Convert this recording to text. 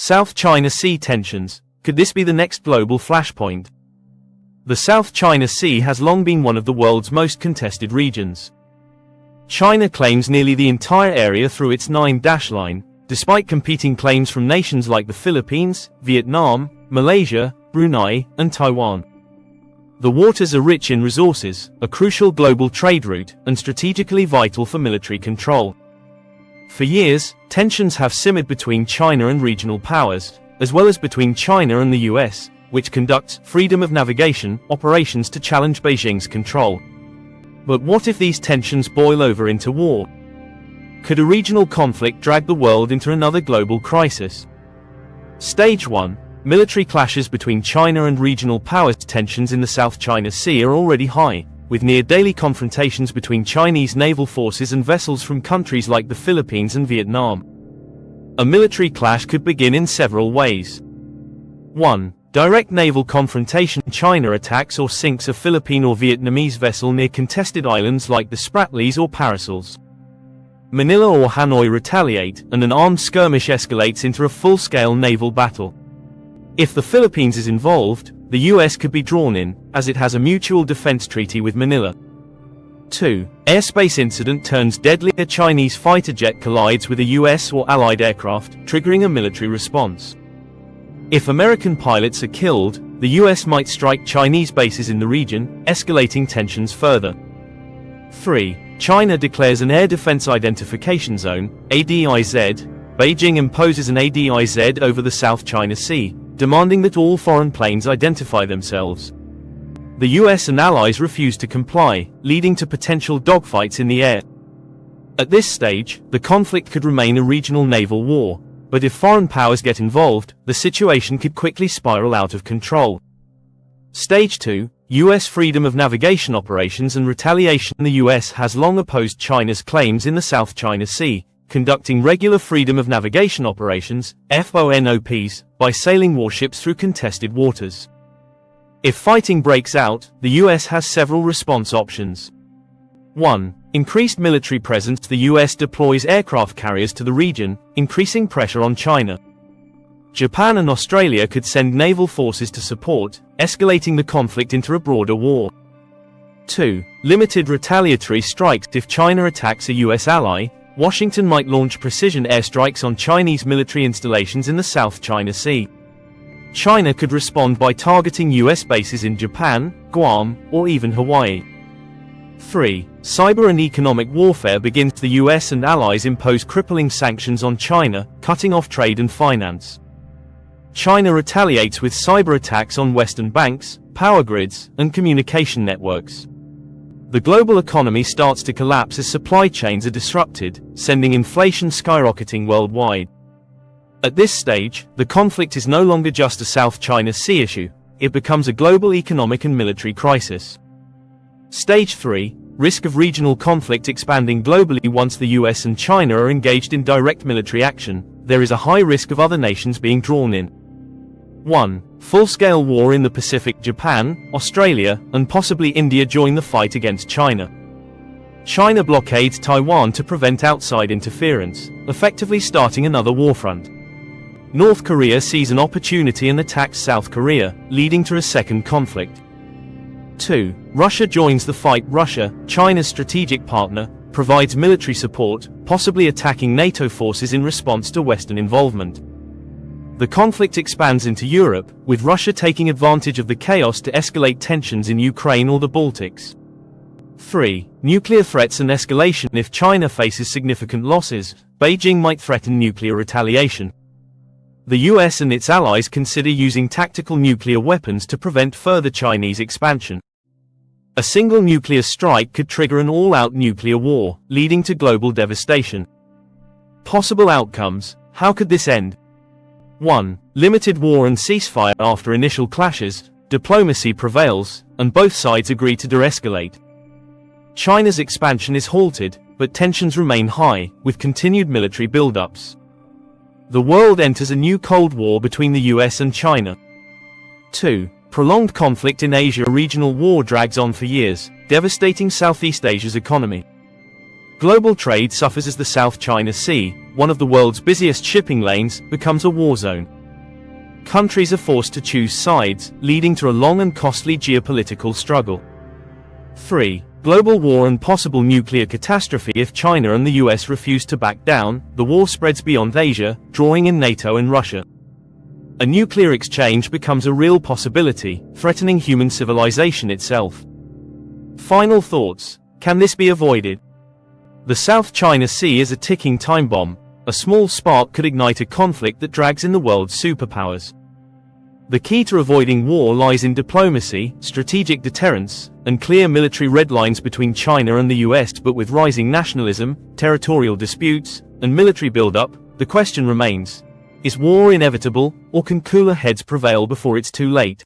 South China Sea tensions. Could this be the next global flashpoint? The South China Sea has long been one of the world's most contested regions. China claims nearly the entire area through its 9-dash line, despite competing claims from nations like the Philippines, Vietnam, Malaysia, Brunei, and Taiwan. The waters are rich in resources, a crucial global trade route, and strategically vital for military control. For years, tensions have simmered between China and regional powers, as well as between China and the US, which conducts freedom of navigation operations to challenge Beijing's control. But what if these tensions boil over into war? Could a regional conflict drag the world into another global crisis? Stage 1. Military clashes between China and regional powers. Tensions in the South China Sea are already high, with near-daily confrontations between Chinese naval forces and vessels from countries like the Philippines and Vietnam. A military clash could begin in several ways. 1. Direct naval confrontation. China attacks or sinks a Philippine or Vietnamese vessel near contested islands like the Spratlys or Parasols. Manila or Hanoi retaliate, and an armed skirmish escalates into a full-scale naval battle. If the Philippines is involved, the US could be drawn in, as it has a mutual defense treaty with Manila. 2. Airspace incident turns deadly. A Chinese fighter jet collides with a US or allied aircraft, triggering a military response. If American pilots are killed, the US might strike Chinese bases in the region, escalating tensions further. 3. China declares an Air Defense Identification Zone, ADIZ. Beijing imposes an ADIZ over the South China Sea, demanding that all foreign planes identify themselves. The US and allies refuse to comply, leading to potential dogfights in the air. At this stage, the conflict could remain a regional naval war, but if foreign powers get involved, the situation could quickly spiral out of control. Stage 2. US freedom of navigation operations and retaliation. The US has long opposed China's claims in the South China Sea, conducting regular freedom of navigation operations, FONOPs, by sailing warships through contested waters. If fighting breaks out, the US has several response options. 1. Increased military presence. The US deploys aircraft carriers to the region, increasing pressure on China. Japan and Australia could send naval forces to support, escalating the conflict into a broader war. 2. Limited retaliatory strikes. If China attacks a US ally, Washington might launch precision airstrikes on Chinese military installations in the South China Sea. China could respond by targeting US bases in Japan, Guam, or even Hawaii. 3. Cyber and economic warfare begins. The US and allies impose crippling sanctions on China, cutting off trade and finance. China retaliates with cyber attacks on Western banks, power grids, and communication networks. The global economy starts to collapse as supply chains are disrupted, sending inflation skyrocketing worldwide. At this stage, the conflict is no longer just a South China Sea issue, it becomes a global economic and military crisis. Stage 3. Risk of regional conflict expanding globally. Once the US and China are engaged in direct military action, there is a high risk of other nations being drawn in. 1. Full-scale war in the Pacific. Japan, Australia, and possibly India join the fight against China. China blockades Taiwan to prevent outside interference, effectively starting another warfront. North Korea sees an opportunity and attacks South Korea, leading to a second conflict. 2. Russia joins the fight. Russia, China's strategic partner, provides military support, possibly attacking NATO forces in response to Western involvement. The conflict expands into Europe, with Russia taking advantage of the chaos to escalate tensions in Ukraine or the Baltics. 3. Nuclear threats and escalation. If China faces significant losses, Beijing might threaten nuclear retaliation. The US and its allies consider using tactical nuclear weapons to prevent further Chinese expansion. A single nuclear strike could trigger an all-out nuclear war, leading to global devastation. Possible outcomes. How could this end? 1. Limited war and ceasefire. After initial clashes, diplomacy prevails, and both sides agree to de-escalate. China's expansion is halted, but tensions remain high, with continued military buildups. The world enters a new Cold War between the US and China. 2. Prolonged conflict in Asia. A regional war drags on for years, devastating Southeast Asia's economy. Global trade suffers as the South China Sea, one of the world's busiest shipping lanes, becomes a war zone. Countries are forced to choose sides, leading to a long and costly geopolitical struggle. 3. Global war and possible nuclear catastrophe. If China and the US refuse to back down, the war spreads beyond Asia, drawing in NATO and Russia. A nuclear exchange becomes a real possibility, threatening human civilization itself. Final thoughts. Can this be avoided? The South China Sea is a ticking time bomb. A small spark could ignite a conflict that drags in the world's superpowers. The key to avoiding war lies in diplomacy, strategic deterrence, and clear military red lines between China and the US. But with rising nationalism, territorial disputes, and military buildup, the question remains: is war inevitable, or can cooler heads prevail before it's too late?